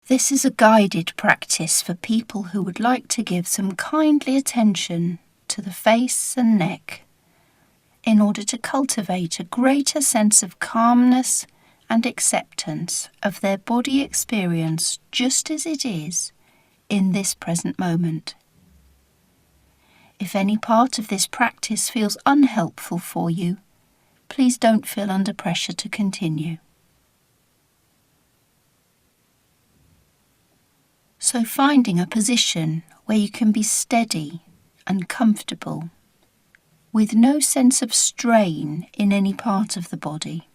This is a guided practice for people who would like to give some kindly attention to the face and neck in order to cultivate a greater sense of calmness and acceptance of their body experience just as it is in this present moment. If any part of this practice feels unhelpful for you, please don't feel under pressure to continue. So finding a position where you can be steady and comfortable, with no sense of strain in any part of the body.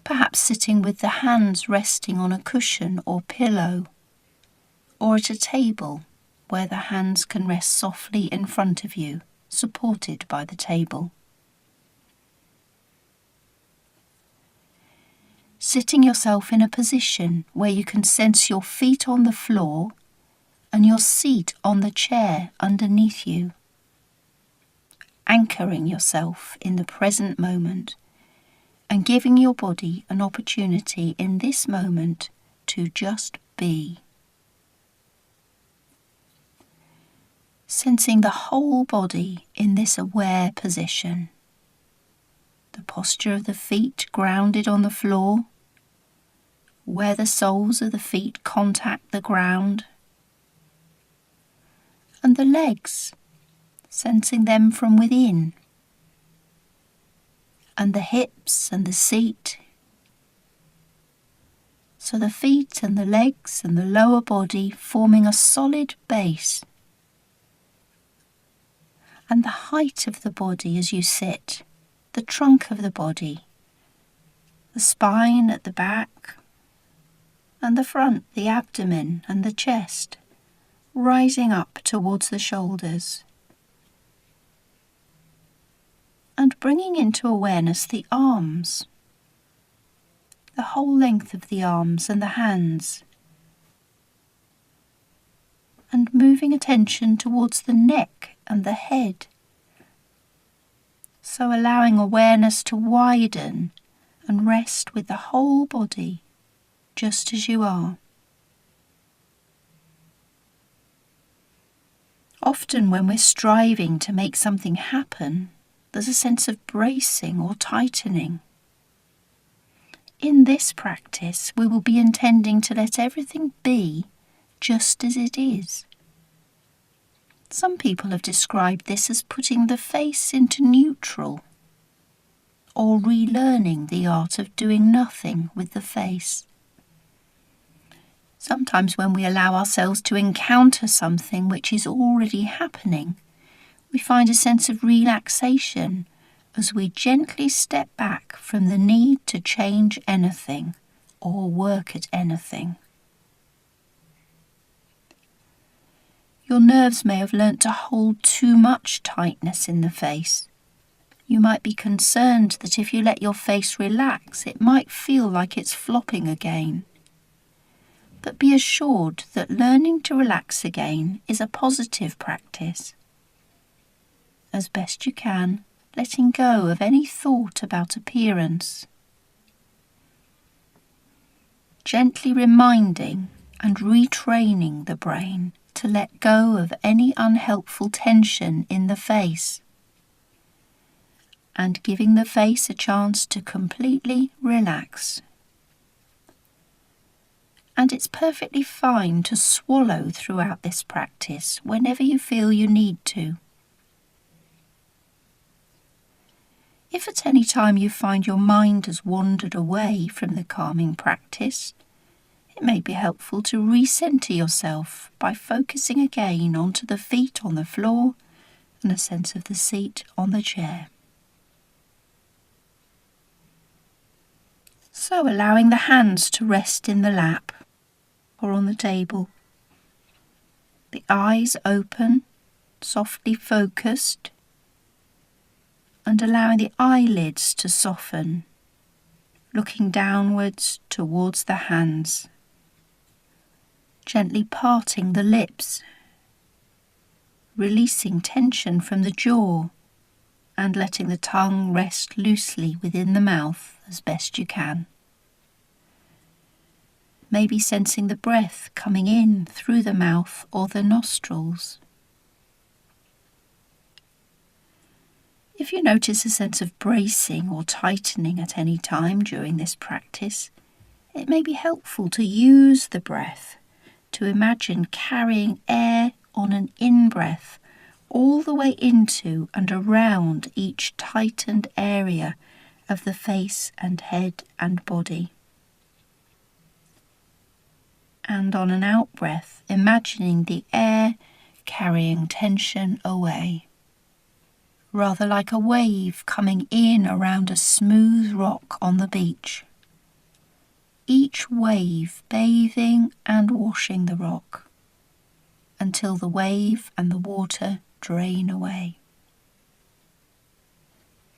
Perhaps sitting with the hands resting on a cushion or pillow, or at a table where the hands can rest softly in front of you, supported by the table. Sitting yourself in a position where you can sense your feet on the floor and your seat on the chair underneath you. Anchoring yourself in the present moment and giving your body an opportunity in this moment to just be. Sensing the whole body in this aware position. The posture of the feet grounded on the floor, where the soles of the feet contact the ground, and the legs, sensing them from within, and the hips and the seat. So the feet and the legs and the lower body forming a solid base, and the height of the body as you sit, the trunk of the body, the spine at the back, and the front, the abdomen and the chest, rising up towards the shoulders. And bringing into awareness the arms, the whole length of the arms and the hands, and moving attention towards the neck and the head, so allowing awareness to widen and rest with the whole body, just as you are. Often when we're striving to make something happen, there's a sense of bracing or tightening. In this practice, we will be intending to let everything be just as it is. Some people have described this as putting the face into neutral, or relearning the art of doing nothing with the face. Sometimes when we allow ourselves to encounter something which is already happening, we find a sense of relaxation as we gently step back from the need to change anything or work at anything. Your nerves may have learnt to hold too much tightness in the face. You might be concerned that if you let your face relax, it might feel like it's flopping again. But be assured that learning to relax again is a positive practice. As best you can, letting go of any thought about appearance. Gently reminding and retraining the brain to let go of any unhelpful tension in the face, and giving the face a chance to completely relax. And it's perfectly fine to swallow throughout this practice whenever you feel you need to. If at any time you find your mind has wandered away from the calming practice, it may be helpful to recenter yourself by focusing again onto the feet on the floor and a sense of the seat on the chair. So allowing the hands to rest in the lap or on the table, the eyes open, softly focused, and allowing the eyelids to soften, looking downwards towards the hands, gently parting the lips, releasing tension from the jaw and letting the tongue rest loosely within the mouth as best you can. maybe sensing the breath coming in through the mouth or the nostrils. If you notice a sense of bracing or tightening at any time during this practice, it may be helpful to use the breath to imagine carrying air on an in-breath all the way into and around each tightened area of the face and head and body. And on an out-breath, imagining the air carrying tension away, rather like a wave coming in around a smooth rock on the beach. Each wave bathing and washing the rock until the wave and the water drain away.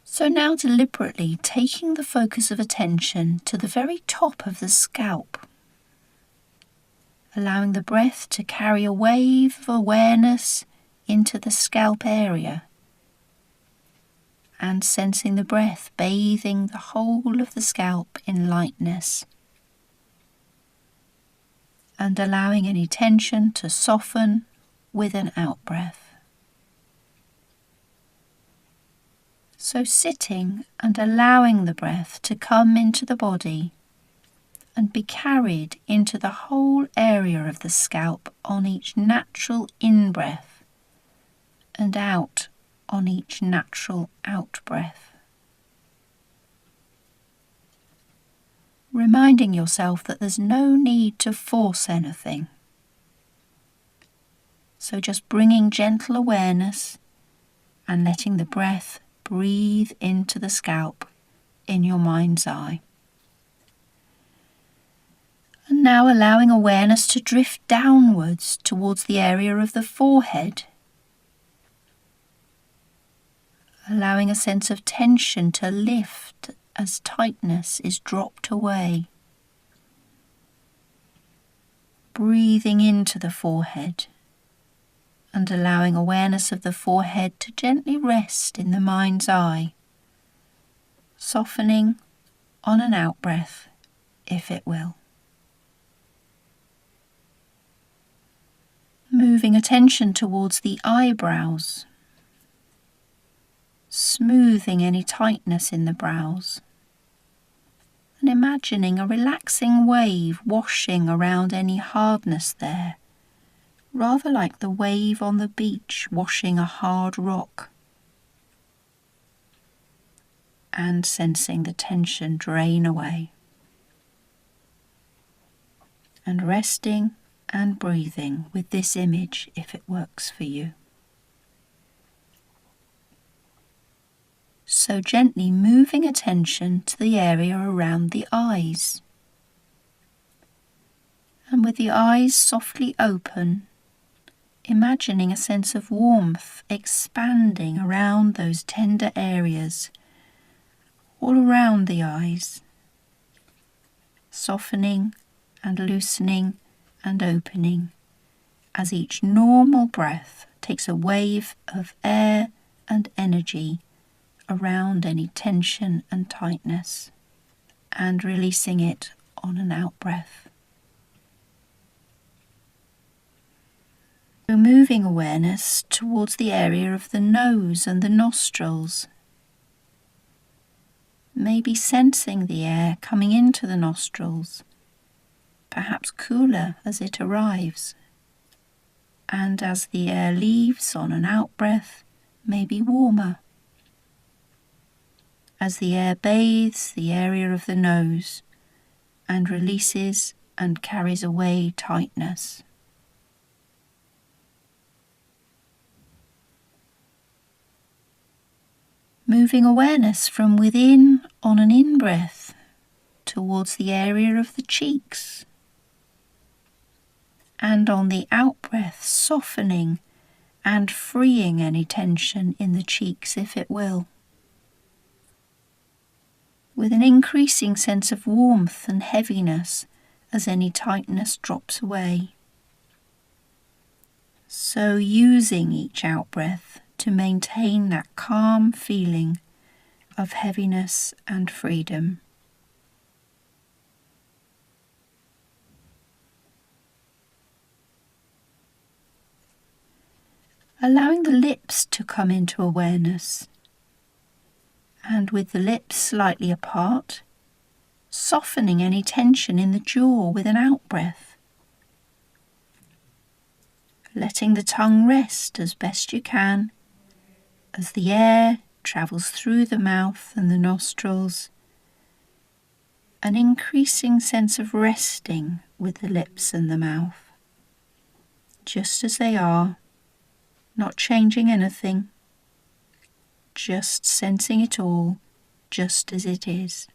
So now deliberately taking the focus of attention to the very top of the scalp, allowing the breath to carry a wave of awareness into the scalp area, and sensing the breath bathing the whole of the scalp in lightness, and allowing any tension to soften with an out-breath. So sitting and allowing the breath to come into the body and be carried into the whole area of the scalp on each natural in-breath and out on each natural out-breath. Reminding yourself that there's no need to force anything. So just bringing gentle awareness and letting the breath breathe into the scalp in your mind's eye. And now allowing awareness to drift downwards towards the area of the forehead, allowing a sense of tension to lift as tightness is dropped away. Breathing into the forehead and allowing awareness of the forehead to gently rest in the mind's eye, softening on an out-breath if it will. Moving attention towards the eyebrows, smoothing any tightness in the brows, and imagining a relaxing wave washing around any hardness there, rather like the wave on the beach washing a hard rock, and sensing the tension drain away, and resting and breathing with this image if it works for you. So gently moving attention to the area around the eyes, and with the eyes softly open, imagining a sense of warmth expanding around those tender areas, all around the eyes, softening and loosening and opening as each normal breath takes a wave of air and energy around any tension and tightness, and releasing it on an out-breath. So moving awareness towards the area of the nose and the nostrils, maybe sensing the air coming into the nostrils, perhaps cooler as it arrives, and as the air leaves on an out-breath, maybe warmer. As the air bathes the area of the nose and releases and carries away tightness. Moving awareness from within on an in-breath towards the area of the cheeks, and on the out-breath softening and freeing any tension in the cheeks if it will, with an increasing sense of warmth and heaviness as any tightness drops away. So using each out-breath to maintain that calm feeling of heaviness and freedom. allowing the lips to come into awareness, and with the lips slightly apart, softening any tension in the jaw with an out-breath. Letting the tongue rest as best you can as the air travels through the mouth and the nostrils, an increasing sense of resting with the lips and the mouth, just as they are, not changing anything, just sensing it all just as it is.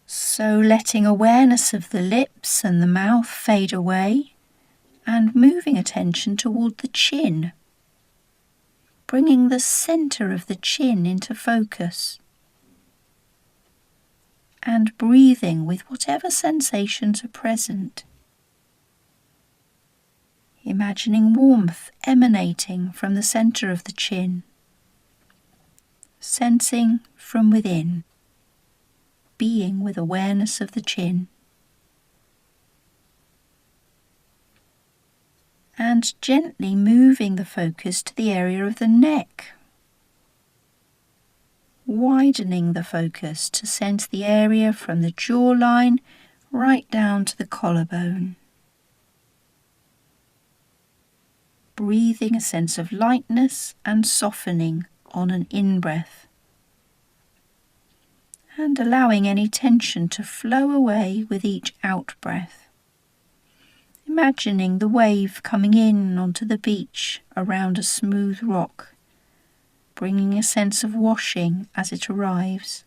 So letting awareness of the lips and the mouth fade away and moving attention toward the chin, bringing the center of the chin into focus and breathing with whatever sensations are present. Imagining warmth emanating from the center of the chin, sensing from within, being with awareness of the chin. And gently moving the focus to the area of the neck, widening the focus to sense the area from the jawline right down to the collarbone. Breathing a sense of lightness and softening on an in-breath, and allowing any tension to flow away with each out-breath. Imagining the wave coming in onto the beach around a smooth rock, bringing a sense of washing as it arrives,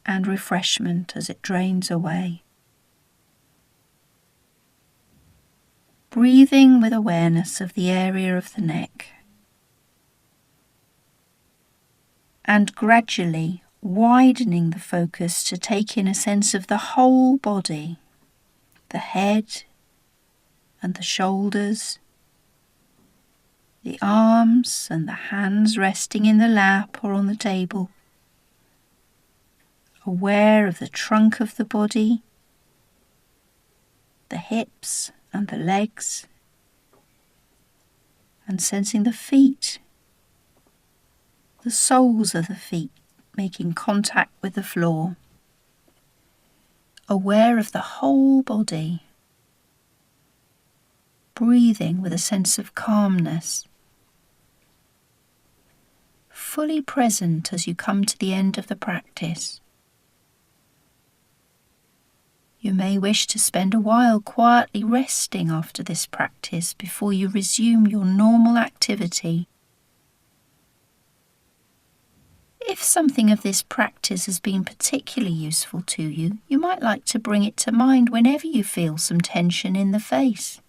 and refreshment as it drains away. Breathing with awareness of the area of the neck, and gradually widening the focus to take in a sense of the whole body, the head and the shoulders, the arms and the hands resting in the lap or on the table, aware of the trunk of the body, the hips and the legs, and sensing the feet, the soles of the feet making contact with the floor, aware of the whole body, breathing with a sense of calmness, fully present as you come to the end of the practice. You may wish to spend a while quietly resting after this practice before you resume your normal activity. If something of this practice has been particularly useful to you, you might like to bring it to mind whenever you feel some tension in the face.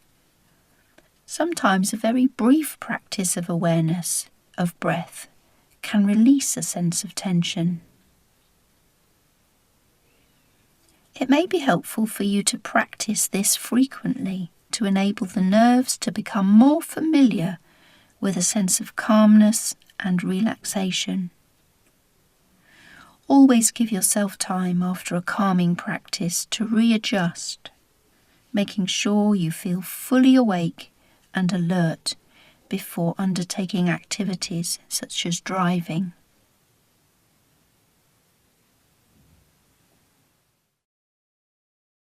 Sometimes a very brief practice of awareness, of breath, can release a sense of tension. It may be helpful for you to practice this frequently to enable the nerves to become more familiar with a sense of calmness and relaxation. Always give yourself time after a calming practice to readjust, making sure you feel fully awake and alert before undertaking activities such as driving.